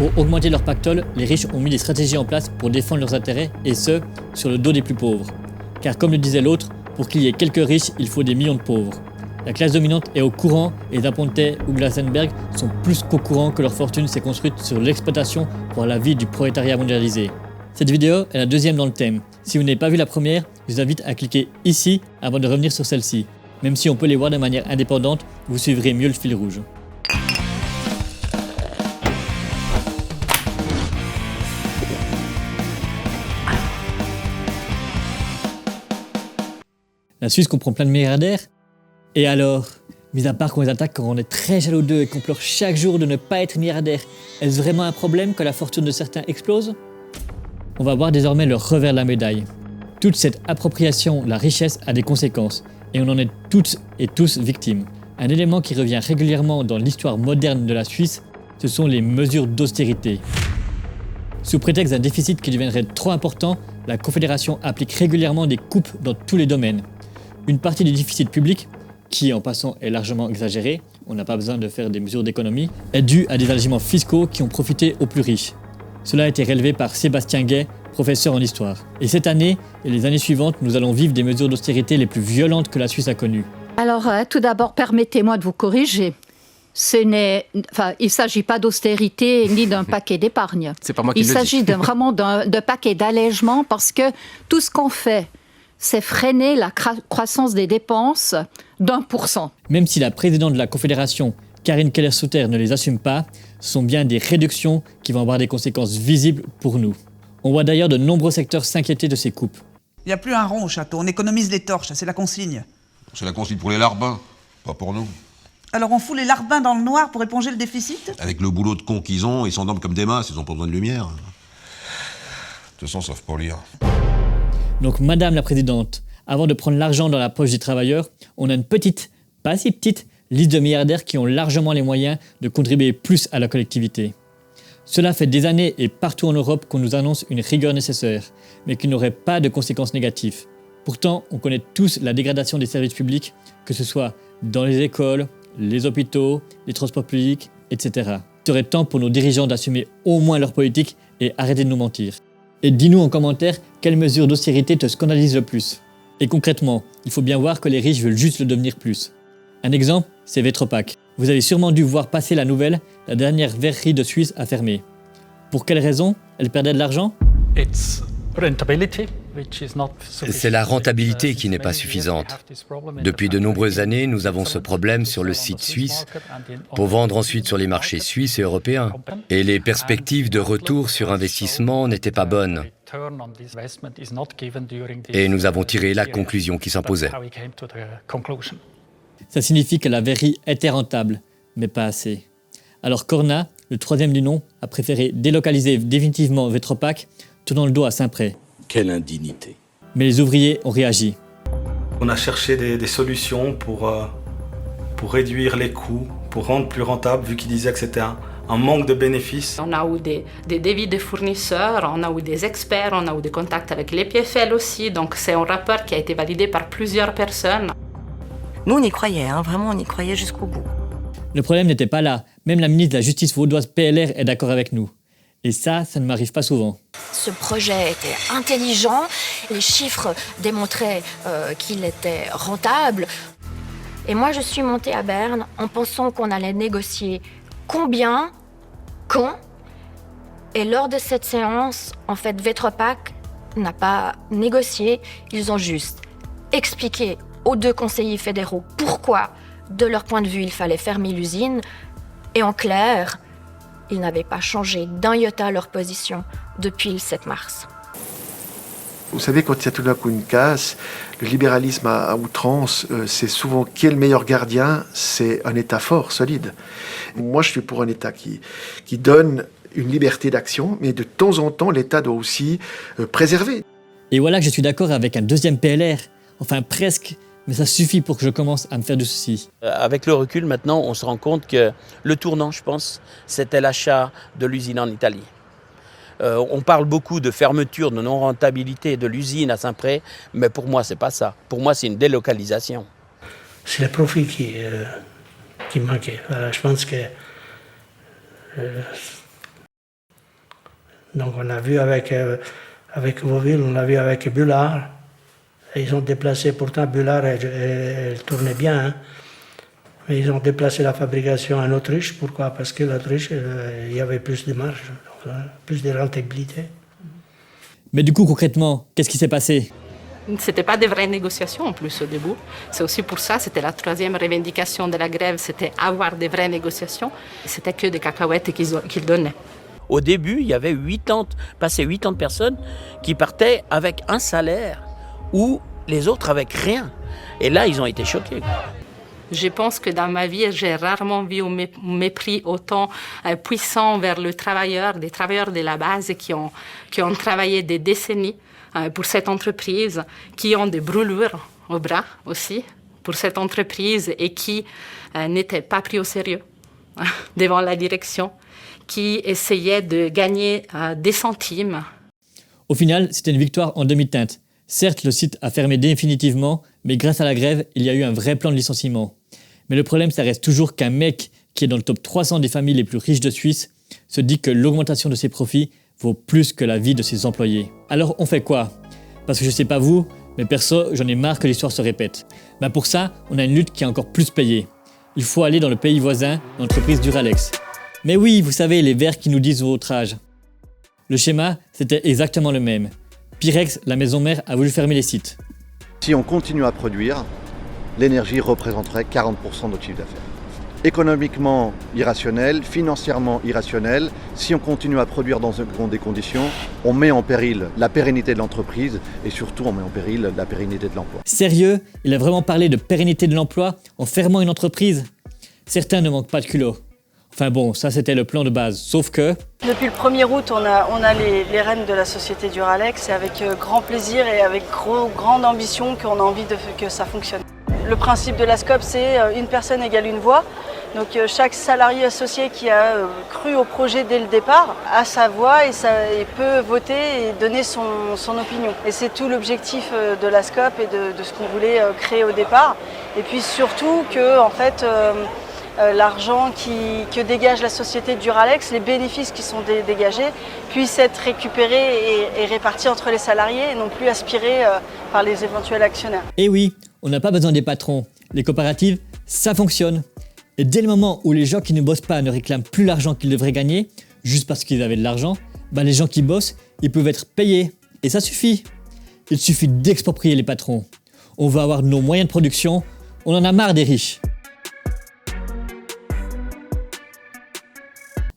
Pour augmenter leur pactole, les riches ont mis des stratégies en place pour défendre leurs intérêts, et ce, sur le dos des plus pauvres. Car comme le disait l'autre, pour qu'il y ait quelques riches, il faut des millions de pauvres. La classe dominante est au courant et les Aponte ou Glasenberg sont plus qu'au courant que leur fortune s'est construite sur l'exploitation pour la vie du prolétariat mondialisé. Cette vidéo est la deuxième dans le thème. Si vous n'avez pas vu la première, je vous invite à cliquer ici avant de revenir sur celle-ci. Même si on peut les voir de manière indépendante, vous suivrez mieux le fil rouge. La Suisse comprend plein de milliardaires. Et alors, mis à part qu'on les attaque quand on est très jaloux d'eux et qu'on pleure chaque jour de ne pas être milliardaire, est-ce vraiment un problème que la fortune de certains explose? On va voir désormais le revers de la médaille. Toute cette appropriation de la richesse a des conséquences, et on en est toutes et tous victimes. Un élément qui revient régulièrement dans l'histoire moderne de la Suisse, ce sont les mesures d'austérité. Sous prétexte d'un déficit qui deviendrait trop important, la Confédération applique régulièrement des coupes dans tous les domaines. Une partie du déficit public, qui en passant est largement exagéré, on n'a pas besoin de faire des mesures d'économie, est due à des allégements fiscaux qui ont profité aux plus riches. Cela a été relevé par Sébastien Gay, professeur en histoire. Et cette année et les années suivantes, nous allons vivre des mesures d'austérité les plus violentes que la Suisse a connues. Alors, tout d'abord, permettez-moi de vous corriger. Il ne s'agit pas d'austérité ni d'un paquet d'épargne. C'est pas moi qui le dis. Il s'agit vraiment d'un paquet d'allègements parce que tout ce qu'on fait, c'est freiner la croissance des dépenses d'1%. Même si la présidente de la Confédération, Karine Keller-Sutter, ne les assume pas, ce sont bien des réductions qui vont avoir des conséquences visibles pour nous. On voit d'ailleurs de nombreux secteurs s'inquiéter de ces coupes. Il n'y a plus un rond au château, on économise les torches, c'est la consigne. C'est la consigne pour les larbins, pas pour nous. Alors on fout les larbins dans le noir pour éponger le déficit? Avec le boulot de cons qu'ils ont, ils s'endorment comme des masses, ils n'ont pas besoin de lumière. De toute façon, ils savent pas lire. Donc Madame la Présidente, avant de prendre l'argent dans la poche des travailleurs, on a une petite, pas si petite, liste de milliardaires qui ont largement les moyens de contribuer plus à la collectivité. Cela fait des années et partout en Europe qu'on nous annonce une rigueur nécessaire, mais qui n'aurait pas de conséquences négatives. Pourtant, on connaît tous la dégradation des services publics, que ce soit dans les écoles, les hôpitaux, les transports publics, etc. Il serait temps pour nos dirigeants d'assumer au moins leur politique et arrêter de nous mentir. Et dis-nous en commentaire quelles mesures d'austérité te scandalisent le plus. Et concrètement, il faut bien voir que les riches veulent juste le devenir plus. Un exemple, c'est Vetropack. Vous avez sûrement dû voir passer la nouvelle, la dernière verrerie de Suisse a fermé. Pour quelle raison? Elle perdait de l'argent? C'est la rentabilité qui n'est pas suffisante. Depuis de nombreuses années, nous avons ce problème sur le site suisse pour vendre ensuite sur les marchés suisses et européens. Et les perspectives de retour sur investissement n'étaient pas bonnes. Et nous avons tiré la conclusion qui s'imposait. Ça signifie que la verrerie était rentable, mais pas assez. Alors Corna, le troisième du nom, a préféré délocaliser définitivement Vetropack, tournant le dos à Saint-Pré. Quelle indignité. Mais les ouvriers ont réagi. On a cherché des solutions pour réduire les coûts, pour rendre plus rentable, vu qu'ils disaient que c'était un manque de bénéfices. On a eu des devis de fournisseurs, on a eu des experts, on a eu des contacts avec les PFL aussi, donc c'est un rapport qui a été validé par plusieurs personnes. Nous, on y croyait, vraiment, on y croyait jusqu'au bout. Le problème n'était pas là. Même la ministre de la Justice vaudoise PLR est d'accord avec nous. Et ça ne m'arrive pas souvent. Ce projet était intelligent, les chiffres démontraient qu'il était rentable. Et moi, je suis montée à Berne en pensant qu'on allait négocier combien, quand. Et lors de cette séance, en fait, Vetropack n'a pas négocié, ils ont juste expliqué aux deux conseillers fédéraux pourquoi, de leur point de vue, il fallait fermer l'usine. Et en clair, ils n'avaient pas changé d'un iota leur position depuis le 7 mars. Vous savez, quand il y a tout d'un coup une casse, le libéralisme à outrance, c'est souvent qui est le meilleur gardien? C'est un État fort, solide. Moi, je suis pour un État qui donne une liberté d'action, mais de temps en temps, l'État doit aussi préserver. Et voilà que je suis d'accord avec un deuxième PLR. Enfin, presque. Mais ça suffit pour que je commence à me faire du souci. Avec le recul, maintenant, on se rend compte que le tournant, je pense, c'était l'achat de l'usine en Italie. On parle beaucoup de fermeture, de non-rentabilité de l'usine à Saint-Pré, mais pour moi, c'est pas ça. Pour moi, c'est une délocalisation. C'est le profit qui manquait. Voilà, je pense que Donc on a vu avec Vauville, on a vu avec Bullard. Et ils ont déplacé, pourtant Bullard, elle tournait bien, hein. Mais ils ont déplacé la fabrication en Autriche. Pourquoi? Parce que l'Autriche, il y avait plus de marge, plus de rentabilité. Mais du coup, concrètement, qu'est-ce qui s'est passé? C'était pas des vraies négociations en plus au début. C'est aussi pour ça, c'était la troisième revendication de la grève, c'était avoir des vraies négociations. C'était que des cacahuètes qu'ils donnaient. Au début, il y avait 80 personnes qui partaient avec un salaire ou les autres avec rien. Et là, ils ont été choqués. Je pense que dans ma vie, j'ai rarement vu un mépris autant puissant vers le travailleur, des travailleurs de la base qui ont travaillé des décennies pour cette entreprise, qui ont des brûlures au bras aussi pour cette entreprise et qui n'étaient pas pris au sérieux devant la direction, qui essayaient de gagner des centimes. Au final, c'était une victoire en demi-teinte. Certes, le site a fermé définitivement, mais grâce à la grève, il y a eu un vrai plan de licenciement. Mais le problème, ça reste toujours qu'un mec qui est dans le top 300 des familles les plus riches de Suisse se dit que l'augmentation de ses profits vaut plus que la vie de ses employés. Alors on fait quoi? Parce que je sais pas vous, mais perso, j'en ai marre que l'histoire se répète. Pour ça, on a une lutte qui est encore plus payée. Il faut aller dans le pays voisin, l'entreprise Duralex. Mais oui, vous savez, les verts qui nous disent votre âge. Le schéma, c'était exactement le même. Pirex, la maison mère, a voulu fermer les sites. Si on continue à produire, l'énergie représenterait 40% de notre chiffre d'affaires. Économiquement irrationnel, financièrement irrationnel, si on continue à produire dans des conditions, on met en péril la pérennité de l'entreprise et surtout on met en péril la pérennité de l'emploi. Sérieux? Il a vraiment parlé de pérennité de l'emploi en fermant une entreprise? Certains ne manquent pas de culot. Enfin bon, ça c'était le plan de base, sauf que... Depuis le 1er août, on a les rênes de la société Duralex et avec grand plaisir et avec grande ambition qu'on a envie que ça fonctionne. Le principe de la SCOP, c'est une personne égale une voix. Donc chaque salarié associé qui a cru au projet dès le départ a sa voix et peut voter et donner son opinion. Et c'est tout l'objectif de la SCOP et de ce qu'on voulait créer au départ. Et puis surtout que, en fait, l'argent que dégage la société Duralex, les bénéfices qui sont dégagés, puissent être récupérés et répartis entre les salariés et non plus aspirés par les éventuels actionnaires. Et oui, on n'a pas besoin des patrons. Les coopératives, ça fonctionne. Et dès le moment où les gens qui ne bossent pas ne réclament plus l'argent qu'ils devraient gagner, juste parce qu'ils avaient de l'argent, les gens qui bossent, ils peuvent être payés. Et ça suffit. Il suffit d'exproprier les patrons. On va avoir nos moyens de production, on en a marre des riches.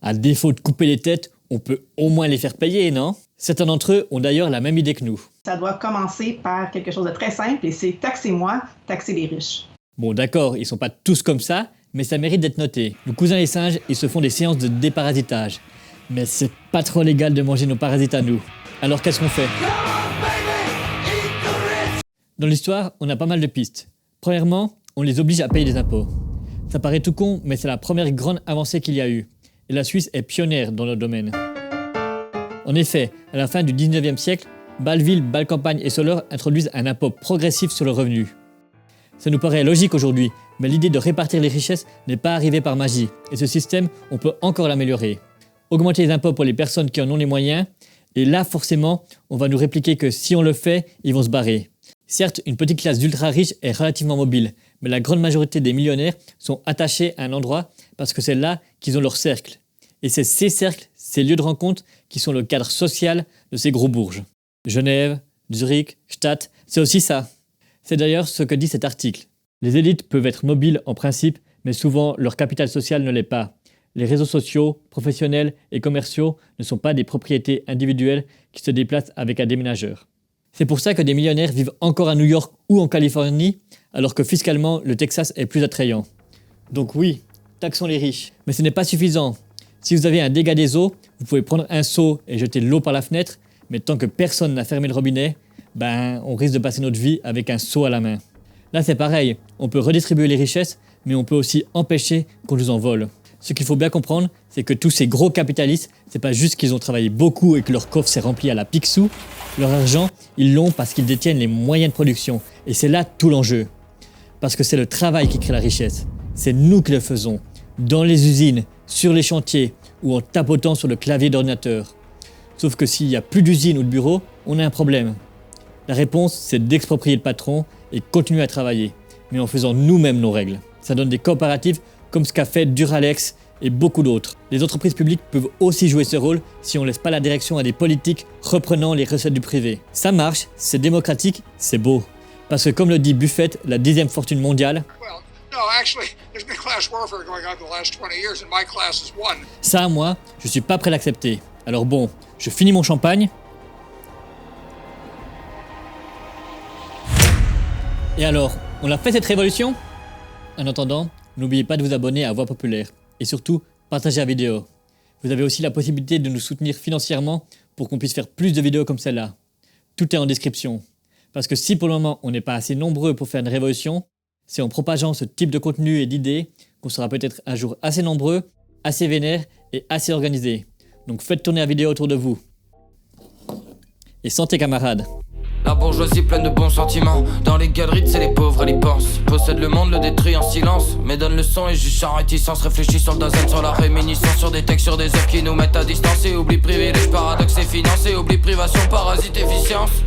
À défaut de couper les têtes, on peut au moins les faire payer, non? Certains d'entre eux ont d'ailleurs la même idée que nous. Ça doit commencer par quelque chose de très simple et c'est taxez-moi, taxez les riches. Bon d'accord, ils sont pas tous comme ça, mais ça mérite d'être noté. Nos cousins les singes, ils se font des séances de déparasitage. Mais c'est pas trop légal de manger nos parasites à nous. Alors qu'est-ce qu'on fait? Dans l'histoire, on a pas mal de pistes. Premièrement, on les oblige à payer des impôts. Ça paraît tout con, mais c'est la première grande avancée qu'il y a eu. Et la Suisse est pionnière dans le domaine. En effet, à la fin du 19e siècle, Bâle-Ville, Bâle-Campagne et Soleure introduisent un impôt progressif sur le revenu. Ça nous paraît logique aujourd'hui, mais l'idée de répartir les richesses n'est pas arrivée par magie, et ce système, on peut encore l'améliorer. Augmenter les impôts pour les personnes qui en ont les moyens, et là forcément, on va nous répliquer que si on le fait, ils vont se barrer. Certes, une petite classe d'ultra-riches est relativement mobile, mais la grande majorité des millionnaires sont attachés à un endroit parce que c'est là qu'ils ont leur cercle. Et c'est ces cercles, ces lieux de rencontre qui sont le cadre social de ces gros bourges. Genève, Zurich, Stade, c'est aussi ça. C'est d'ailleurs ce que dit cet article. Les élites peuvent être mobiles en principe, mais souvent leur capital social ne l'est pas. Les réseaux sociaux, professionnels et commerciaux ne sont pas des propriétés individuelles qui se déplacent avec un déménageur. C'est pour ça que des millionnaires vivent encore à New York ou en Californie, alors que fiscalement, le Texas est plus attrayant. Donc oui, taxons les riches. Mais ce n'est pas suffisant. Si vous avez un dégât des eaux, vous pouvez prendre un seau et jeter l'eau par la fenêtre, mais tant que personne n'a fermé le robinet, on risque de passer notre vie avec un seau à la main. Là c'est pareil, on peut redistribuer les richesses, mais on peut aussi empêcher qu'on nous en vole. Ce qu'il faut bien comprendre, c'est que tous ces gros capitalistes, c'est pas juste qu'ils ont travaillé beaucoup et que leur coffre s'est rempli à la pique-sous. Leur argent, ils l'ont parce qu'ils détiennent les moyens de production. Et c'est là tout l'enjeu. Parce que c'est le travail qui crée la richesse. C'est nous qui le faisons. Dans les usines, sur les chantiers ou en tapotant sur le clavier d'ordinateur. Sauf que s'il n'y a plus d'usine ou de bureau, on a un problème. La réponse, c'est d'exproprier le patron et continuer à travailler, mais en faisant nous-mêmes nos règles. Ça donne des coopératives comme ce qu'a fait Duralex et beaucoup d'autres. Les entreprises publiques peuvent aussi jouer ce rôle si on ne laisse pas la direction à des politiques reprenant les recettes du privé. Ça marche, c'est démocratique, c'est beau. Parce que comme le dit Buffett, la 10e fortune mondiale, ça, moi, je suis pas prêt à l'accepter. Alors bon, je finis mon champagne. Et alors, on a fait cette révolution ? En attendant, n'oubliez pas de vous abonner à Voix Populaire. Et surtout, partagez la vidéo. Vous avez aussi la possibilité de nous soutenir financièrement pour qu'on puisse faire plus de vidéos comme celle-là. Tout est en description. Parce que si pour le moment on n'est pas assez nombreux pour faire une révolution, c'est en propageant ce type de contenu et d'idées qu'on sera peut-être un jour assez nombreux, assez vénères et assez organisés. Donc faites tourner la vidéo autour de vous. Et santé camarades. La bourgeoisie pleine de bons sentiments. Dans les galeries, c'est les pauvres, elle y pense. Possède le monde, le détruit en silence. Mais donne le son et juge sans réticence. Réfléchis sur le dazen, sur la réminiscence. Sur des textes, sur des œuvres qui nous mettent à distance. Et oublie privilège, paradoxe et financé. Oublie privation, parasite, efficience.